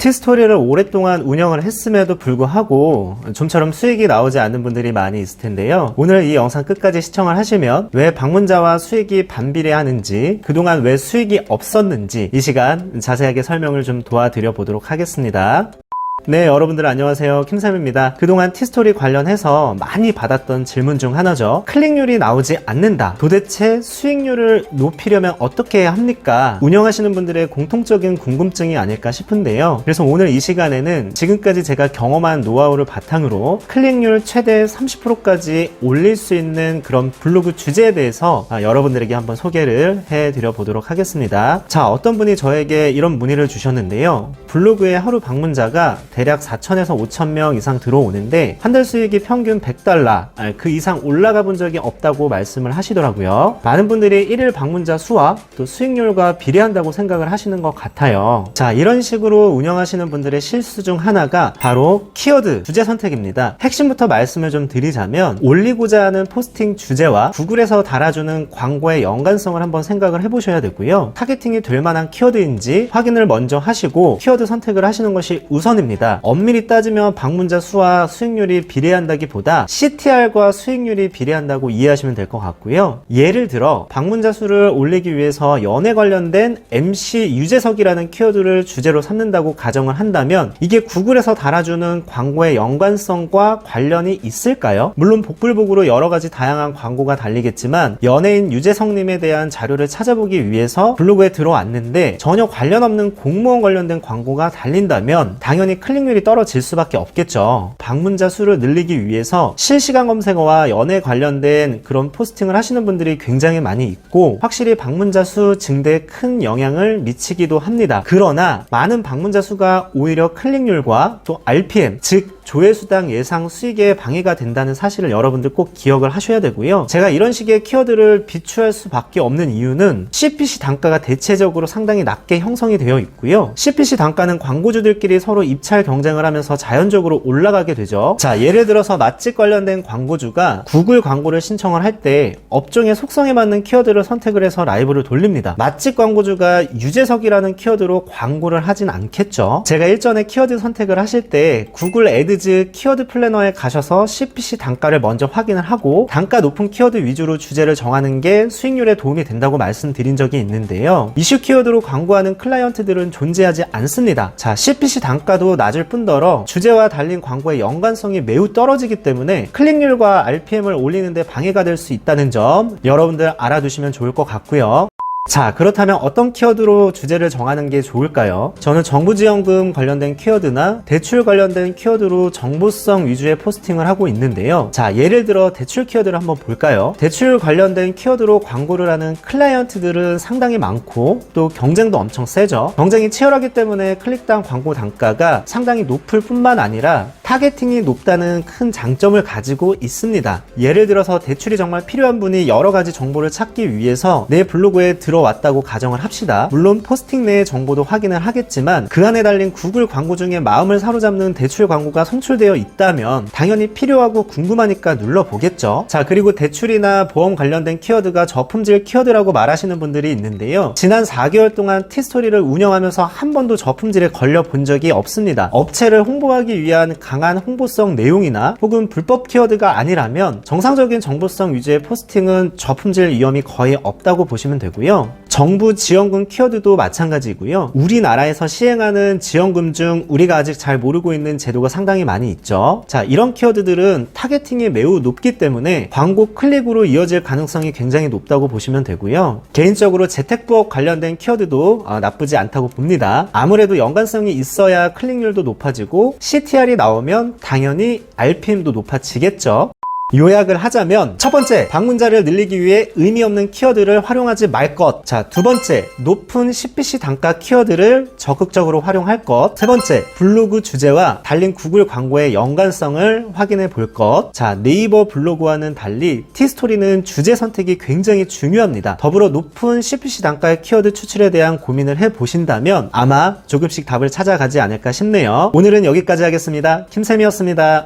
티스토리를 오랫동안 운영을 했음에도 불구하고 좀처럼 수익이 나오지 않는 분들이 많이 있을 텐데요. 오늘 이 영상 끝까지 시청을 하시면 왜 방문자와 수익이 반비례하는지, 그동안 왜 수익이 없었는지 이 시간 자세하게 설명을 좀 도와드려 보도록 하겠습니다. 네, 여러분들 안녕하세요. 킴쌤입니다. 그동안 티스토리 관련해서 많이 받았던 질문 중 하나죠. 클릭률이 나오지 않는다. 도대체 수익률을 높이려면 어떻게 해야 합니까? 운영하시는 분들의 공통적인 궁금증이 아닐까 싶은데요. 그래서 오늘 이 시간에는 지금까지 제가 경험한 노하우를 바탕으로 클릭률 최대 30%까지 올릴 수 있는 그런 블로그 주제에 대해서 여러분들에게 한번 소개를 해드려 보도록 하겠습니다. 자, 어떤 분이 저에게 이런 문의를 주셨는데요. 블로그에 하루 방문자가 대략 4,000에서 5,000명 이상 들어오는데 한 달 수익이 평균 $100 그 이상 올라가 본 적이 없다고 말씀을 하시더라고요. 많은 분들이 1일 방문자 수와 또 수익률과 비례한다고 생각을 하시는 것 같아요. 자, 이런 식으로 운영하시는 분들의 실수 중 하나가 바로 키워드 주제 선택입니다. 핵심부터 말씀을 좀 드리자면 올리고자 하는 포스팅 주제와 구글에서 달아주는 광고의 연관성을 한번 생각을 해보셔야 되고요. 타겟팅이 될 만한 키워드인지 확인을 먼저 하시고 키워드 선택을 하시는 것이 우선입니다. 엄밀히 따지면 방문자 수와 수익률이 비례한다기보다 CTR과 수익률이 비례한다고 이해하시면 될 것 같고요. 예를 들어 방문자 수를 올리기 위해서 연애 관련된 MC 유재석이라는 키워드를 주제로 삼는다고 가정을 한다면 이게 구글에서 달아주는 광고의 연관성과 관련이 있을까요? 물론 복불복으로 여러 가지 다양한 광고가 달리겠지만 연예인 유재석님에 대한 자료를 찾아보기 위해서 블로그에 들어왔는데 전혀 관련 없는 공무원 관련된 광고가 달린다면 당연히 클릭률이 떨어질 수밖에 없겠죠. 방문자 수를 늘리기 위해서 실시간 검색어와 연애 관련된 그런 포스팅을 하시는 분들이 굉장히 많이 있고 확실히 방문자 수 증대에 큰 영향을 미치기도 합니다. 그러나 많은 방문자 수가 오히려 클릭률과 또 RPM, 즉 조회수당 예상 수익에 방해가 된다는 사실을 여러분들 꼭 기억을 하셔야 되고요. 제가 이런 식의 키워드를 비추할 수밖에 없는 이유는 CPC 단가가 대체적으로 상당히 낮게 형성이 되어 있고요. CPC 단가는 광고주들끼리 서로 입찰 경쟁을 하면서 자연적으로 올라가게 되죠. 자, 예를 들어서 맛집 관련된 광고주가 구글 광고를 신청을 할 때 업종의 속성에 맞는 키워드를 선택을 해서 라이브를 돌립니다. 맛집 광고주가 유재석이라는 키워드로 광고를 하진 않겠죠. 제가 일전에 키워드 선택을 하실 때 구글 애드즈 키워드 플래너에 가셔서 CPC 단가를 먼저 확인을 하고 단가 높은 키워드 위주로 주제를 정하는 게 수익률에 도움이 된다고 말씀드린 적이 있는데요. 이슈 키워드로 광고하는 클라이언트들은 존재하지 않습니다. 자, CPC 단가도 낮을 뿐더러 주제와 달린 광고의 연관성이 매우 떨어지기 때문에 클릭률과 RPM을 올리는데 방해가 될 수 있다는 점 여러분들 알아두시면 좋을 것 같고요. 자, 그렇다면 어떤 키워드로 주제를 정하는 게 좋을까요? 저는 정부지원금 관련된 키워드나 대출 관련된 키워드로 정보성 위주의 포스팅을 하고 있는데요. 자, 예를 들어 대출 키워드를 한번 볼까요? 대출 관련된 키워드로 광고를 하는 클라이언트들은 상당히 많고 또 경쟁도 엄청 세죠. 경쟁이 치열하기 때문에 클릭당 광고 단가가 상당히 높을 뿐만 아니라 타겟팅이 높다는 큰 장점을 가지고 있습니다. 예를 들어서 대출이 정말 필요한 분이 여러 가지 정보를 찾기 위해서 내 블로그에 들어왔다고 가정을 합시다. 물론 포스팅 내의 정보도 확인을 하겠지만 그 안에 달린 구글 광고 중에 마음을 사로잡는 대출 광고가 송출되어 있다면 당연히 필요하고 궁금하니까 눌러보겠죠. 자, 그리고 대출이나 보험 관련된 키워드가 저품질 키워드라고 말하시는 분들이 있는데요. 지난 4개월 동안 티스토리를 운영하면서 한 번도 저품질에 걸려 본 적이 없습니다. 업체를 홍보하기 위한 강한 홍보성 내용이나 혹은 불법 키워드가 아니라면 정상적인 정보성 위주의 포스팅은 저품질 위험이 거의 없다고 보시면 되고요. 정부 지원금 키워드도 마찬가지고요. 우리나라에서 시행하는 지원금 중 우리가 아직 잘 모르고 있는 제도가 상당히 많이 있죠. 자, 이런 키워드들은 타겟팅이 매우 높기 때문에 광고 클릭으로 이어질 가능성이 굉장히 높다고 보시면 되고요. 개인적으로 재택부업 관련된 키워드도 나쁘지 않다고 봅니다. 아무래도 연관성이 있어야 클릭률도 높아지고 CTR이 나오면 당연히 RPM도 높아지겠죠. 요약을 하자면 첫 번째, 방문자를 늘리기 위해 의미 없는 키워드를 활용하지 말 것. 자, 두 번째, 높은 CPC 단가 키워드를 적극적으로 활용할 것. 세 번째, 블로그 주제와 달린 구글 광고의 연관성을 확인해 볼 것. 자, 네이버 블로그와는 달리 티스토리는 주제 선택이 굉장히 중요합니다. 더불어 높은 CPC 단가의 키워드 추출에 대한 고민을 해 보신다면 아마 조금씩 답을 찾아가지 않을까 싶네요. 오늘은 여기까지 하겠습니다. 킴쌤이었습니다.